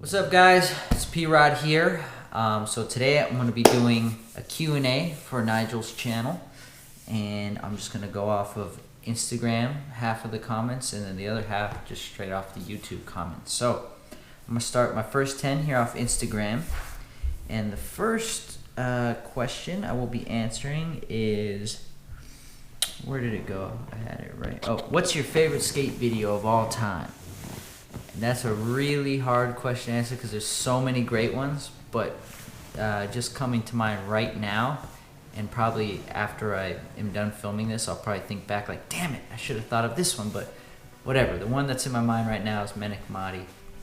What's up, guys? It's P-Rod here. So today I'm going to be doing a Q&A for Nigel's channel, and I'm just going to go off of Instagram, half of the comments, and then the other half just straight off the YouTube comments. So I'm going to start my first 10 here off Instagram, and the first question I will be answering is, where did it go? I had it right. Oh, what's your favorite skate video of all time? And that's a really hard question to answer because there's so many great ones, but just coming to mind right now, and probably after I am done filming this, I'll probably think back like, damn it, I should have thought of this one, but whatever. The one that's in my mind right now is Menik.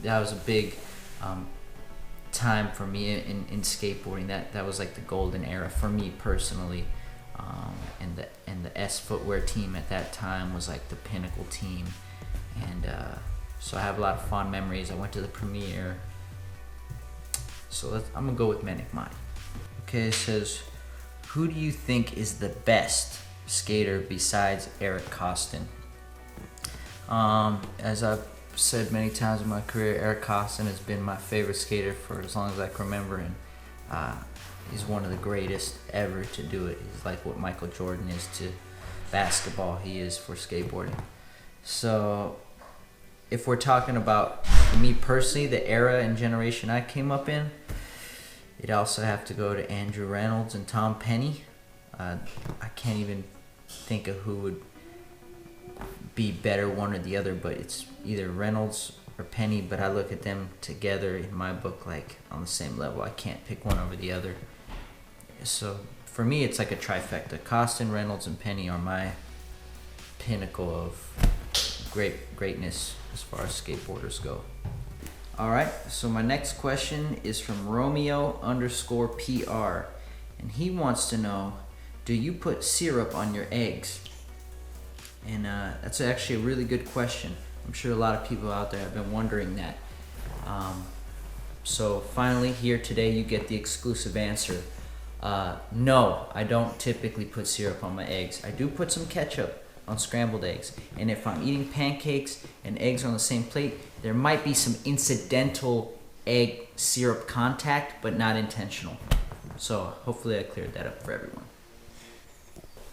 That was a big time for me in skateboarding. That was like the golden era for me personally, and the S footwear team at that time was like the pinnacle team, and so I have a lot of fond memories. I went to the premiere. So I'm gonna go with Menik. Okay, it says, who do you think is the best skater besides Eric Costin? As I've said many times in my career, Eric Costin has been my favorite skater for as long as I can remember, and he's one of the greatest ever to do it. He's like what Michael Jordan is to basketball, he is for skateboarding. So if we're talking about me personally, the era and generation I came up in, it'd also have to go to Andrew Reynolds and Tom Penny. I can't even think of who would be better, one or the other, but it's either Reynolds or Penny, but I look at them together in my book like on the same level. I can't pick one over the other. So for me, it's like a trifecta. Costin, Reynolds, and Penny are my pinnacle of greatness as far as skateboarders go. Alright, so my next question is from Romeo_PR, and he wants to know, do you put syrup on your eggs? And that's actually a really good question. I'm sure a lot of people out there have been wondering that. So finally here today you get the exclusive answer. No, I don't typically put syrup on my eggs. I do put some ketchup on scrambled eggs, and if I'm eating pancakes and eggs on the same plate, there might be some incidental egg syrup contact, but not intentional. So hopefully I cleared that up for everyone.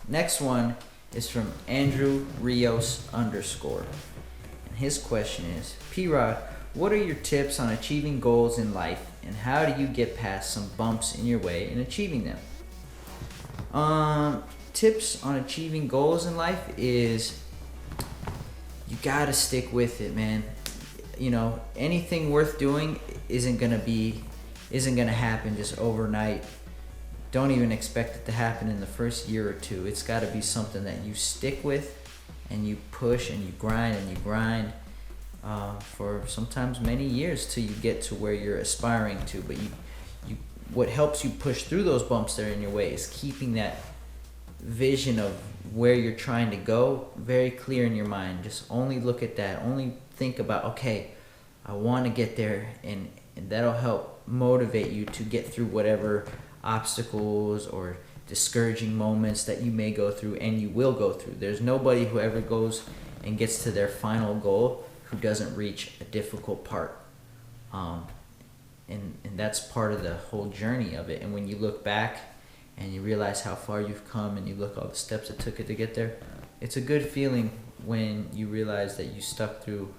Next one is from Andrew Rios_, and his question is, P-Rod, what are your tips on achieving goals in life, and how do you get past some bumps in your way in achieving them? Tips on achieving goals in life is you gotta stick with it, man. You know, anything worth doing isn't gonna happen just overnight. Don't even expect it to happen in the first year or two. It's gotta be something that you stick with, and you push and you grind for sometimes many years till you get to where you're aspiring to. But what helps you push through those bumps that are in your way is keeping that vision of where you're trying to go very clear in your mind. Just only look at that. Only think about, okay, I want to get there, and that'll help motivate you to get through whatever obstacles or discouraging moments that you may go through, and you will go through. There's nobody who ever goes and gets to their final goal who doesn't reach a difficult part. And that's part of the whole journey of it. And when you look back and you realize how far you've come, and you look all the steps it took to get there, it's a good feeling when you realize that you stuck through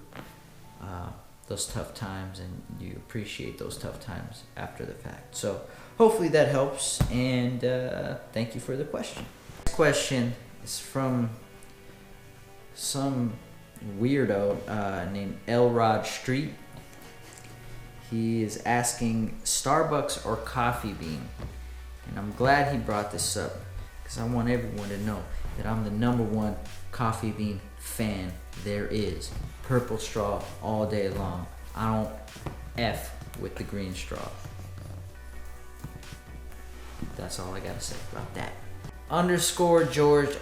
those tough times, and you appreciate those tough times after the fact. So hopefully that helps, and thank you for the question. Next question is from some weirdo named Elrod Street. He is asking, Starbucks or Coffee Bean? And I'm glad he brought this up, because I want everyone to know that I'm the #1 Coffee Bean fan there is. Purple straw all day long. I don't F with the green straw. That's all I gotta say about that. _George_Ruiz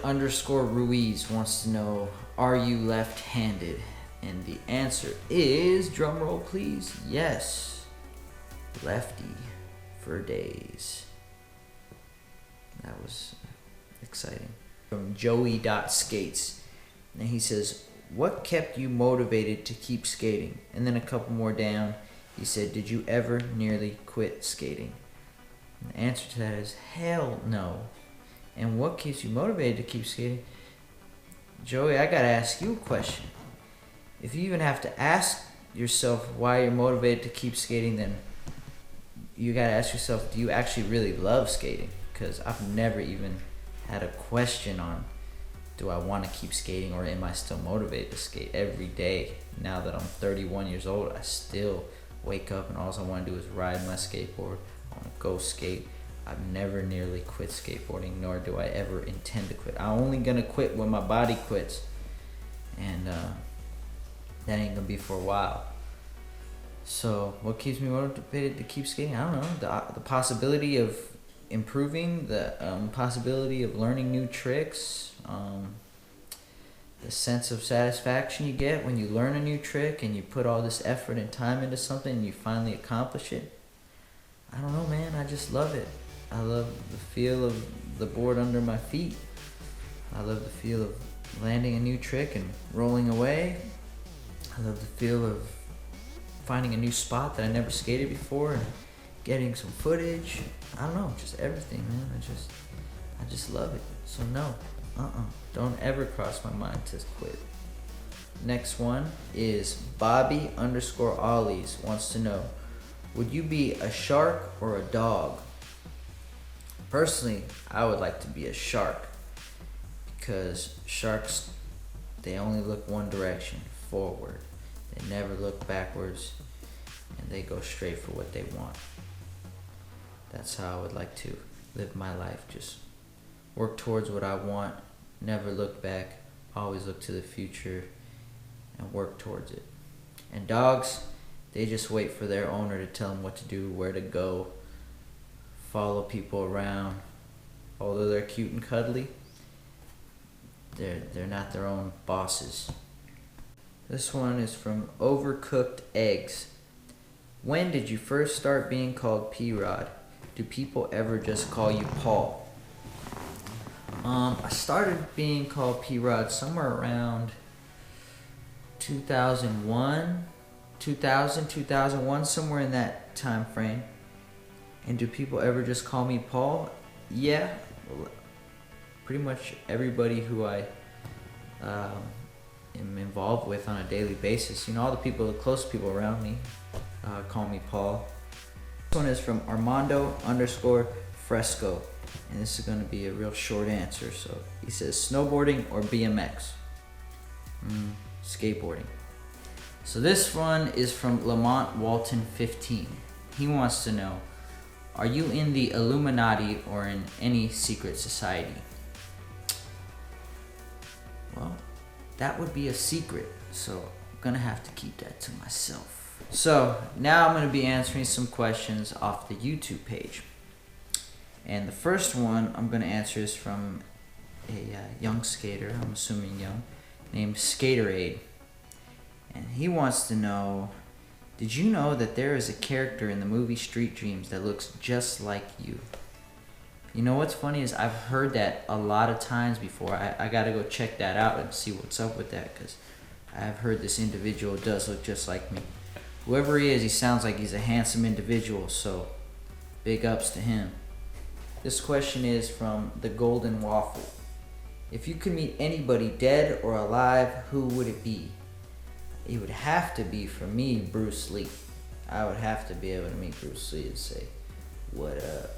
wants to know, are you left-handed? And the answer is, drumroll please, yes. Lefty for days. That was exciting. From Joey.skates, and he says, what kept you motivated to keep skating? And then a couple more down, He said, did you ever nearly quit skating? And the answer to that is hell no. And what keeps you motivated to keep skating? Joey, I gotta ask you a question. If you even have to ask yourself why you're motivated to keep skating, then you gotta ask yourself, do you actually really love skating? Because I've never even had a question on, do I want to keep skating, or am I still motivated to skate every day? Now that I'm 31 years old, I still wake up and all I want to do is ride my skateboard. I want to go skate. I've never nearly quit skateboarding, nor do I ever intend to quit. I'm only gonna quit when my body quits, and that ain't gonna be for a while. So what keeps me motivated to keep skating? I don't know. The possibility of improving, the possibility of learning new tricks, the sense of satisfaction you get when you learn a new trick and you put all this effort and time into something and you finally accomplish it. I don't know, man. I just love it. I love the feel of the board under my feet. I love the feel of landing a new trick and rolling away. I love the feel of finding a new spot that I never skated before and getting some footage. I don't know, just everything, man. I just love it. So no, don't ever cross my mind to quit. Next one is Bobby_Ollies wants to know, would you be a shark or a dog? Personally, I would like to be a shark, because sharks, they only look one direction, forward. They never look backwards, and they go straight for what they want. That's how I would like to live my life. Just work towards what I want, never look back, always look to the future and work towards it. And dogs, they just wait for their owner to tell them what to do, where to go, follow people around. Although they're cute and cuddly, they're not their own bosses. This one is from Overcooked Eggs. When did you first start being called P-Rod? Do people ever just call you Paul? I started being called P-Rod somewhere around 2001, 2001, somewhere in that time frame. And do people ever just call me Paul? Yeah, pretty much everybody who I am involved with on a daily basis. You know, all the people, the close people around me call me Paul. This one is from Armando_Fresco, and this is going to be a real short answer. So he says, snowboarding or BMX? Skateboarding. So this one is from Lamont Walton 15. He wants to know, are you in the Illuminati or in any secret society? Well, that would be a secret, so I'm gonna have to keep that to myself. So now I'm gonna be answering some questions off the YouTube page. And the first one I'm gonna answer is from a young skater, I'm assuming young, named Gatorade. And he wants to know, did you know that there is a character in the movie Street Dreams that looks just like you? You know what's funny is I've heard that a lot of times before. I gotta go check that out and see what's up with that, because I've heard this individual does look just like me. Whoever he is, he sounds like he's a handsome individual, so big ups to him. This question is from The Golden Waffle. If you could meet anybody dead or alive, who would it be? It would have to be, for me, Bruce Lee. I would have to be able to meet Bruce Lee and say, what up?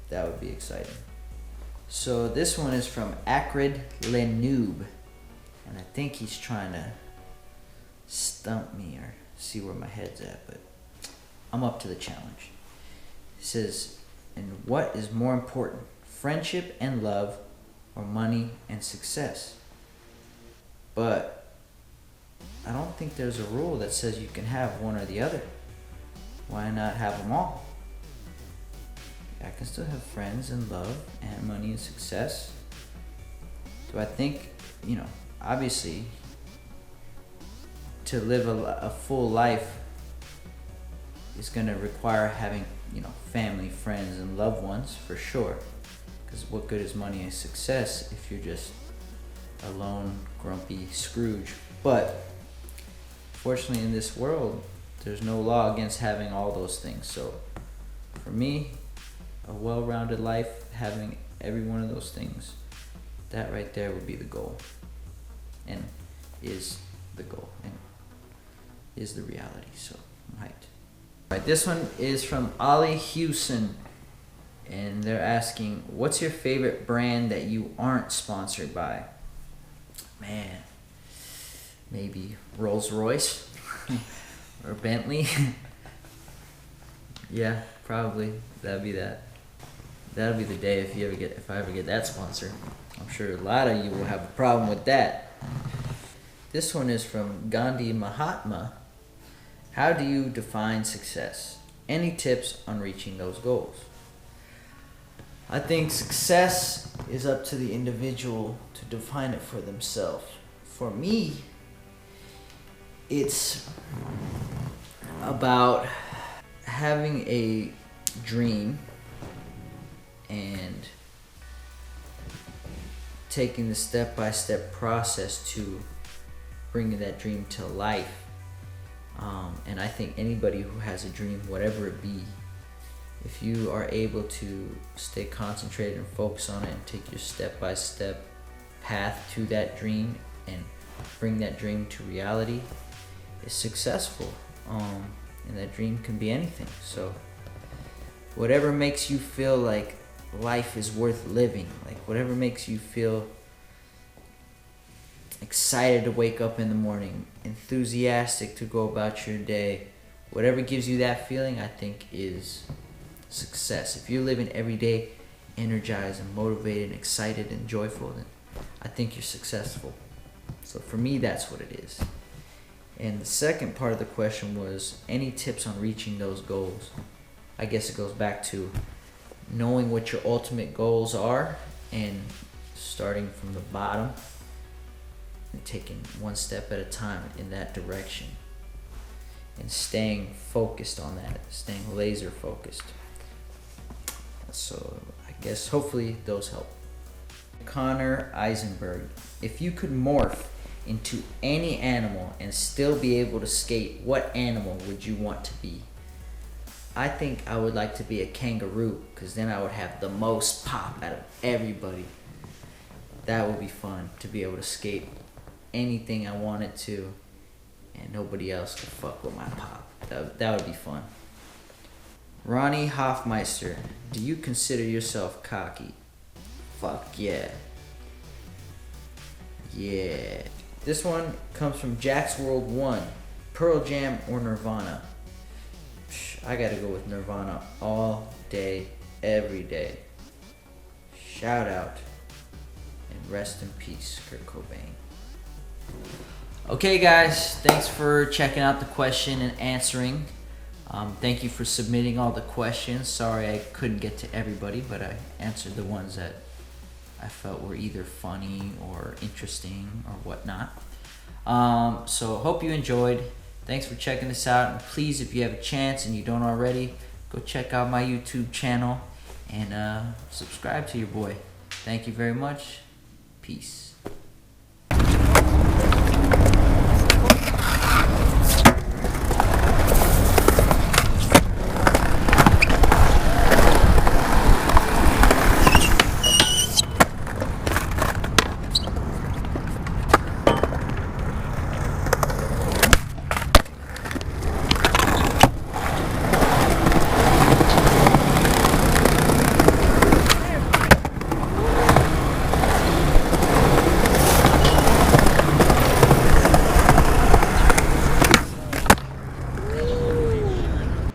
That would be exciting. So this one is from Acrid Lenoob. And I think he's trying to stump me or see where my head's at, but I'm up to the challenge. He says, and what is more important, friendship and love or money and success? But I don't think there's a rule that says you can have one or the other. Why not have them all? I can still have friends and love and money and success. So I think, obviously, to live a full life is going to require having, family, friends, and loved ones, for sure. Because what good is money and success if you're just a lone, grumpy Scrooge? But fortunately, in this world, there's no law against having all those things. So for me, a well-rounded life, having every one of those things, that right there would be the goal, and is the goal, and is the reality. So I'm hyped. All right, this one is from Ollie Hewson, and they're asking, what's your favorite brand that you aren't sponsored by? Man, maybe Rolls-Royce or Bentley. Yeah, probably. That'd be that. That'll be the day if I ever get that sponsor. I'm sure a lot of you will have a problem with that. This one is from Gandhi Mahatma. How do you define success? Any tips on reaching those goals? I think success is up to the individual to define it for themselves. For me, it's about having a dream and taking the step-by-step process to bringing that dream to life. And I think anybody who has a dream, whatever it be, if you are able to stay concentrated and focus on it and take your step-by-step path to that dream and bring that dream to reality, is successful. And that dream can be anything. So whatever makes you feel like life is worth living, like whatever makes you feel excited to wake up in the morning, enthusiastic to go about your day, whatever gives you that feeling, I think is success. If you're living every day energized and motivated and excited and joyful, then I think you're successful. So for me, that's what it is. And the second part of the question was, any tips on reaching those goals? I guess it goes back to knowing what your ultimate goals are and starting from the bottom and taking one step at a time in that direction and staying focused on that, staying laser focused. So I guess hopefully those help. Connor Eisenberg, if you could morph into any animal and still be able to skate, what animal would you want to be? I think I would like to be a kangaroo, because then I would have the most pop out of everybody. That would be fun, to be able to skate anything I wanted to and nobody else could fuck with my pop. That would be fun. Ronnie Hoffmeister, do you consider yourself cocky? Fuck yeah. Yeah. This one comes from Jack's World 1. Pearl Jam or Nirvana? I gotta go with Nirvana all day, every day. Shout out and rest in peace, Kurt Cobain. Okay guys, thanks for checking out the question and answering. Thank you for submitting all the questions. Sorry I couldn't get to everybody, but I answered the ones that I felt were either funny or interesting or whatnot. So hope you enjoyed. Thanks for checking this out, and please, if you have a chance and you don't already, go check out my YouTube channel and subscribe to your boy. Thank you very much. Peace.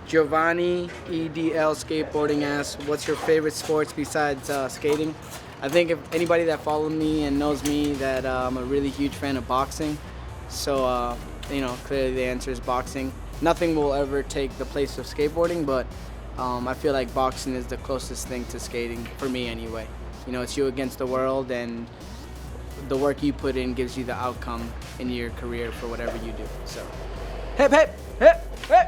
Giovanni EDL Skateboarding asks, what's your favorite sports besides skating? I think if anybody that follows me and knows me, that I'm a really huge fan of boxing. So, clearly the answer is boxing. Nothing will ever take the place of skateboarding, but I feel like boxing is the closest thing to skating, for me anyway. You know, it's you against the world, and the work you put in gives you the outcome in your career for whatever you do. So, hip, hip, hip!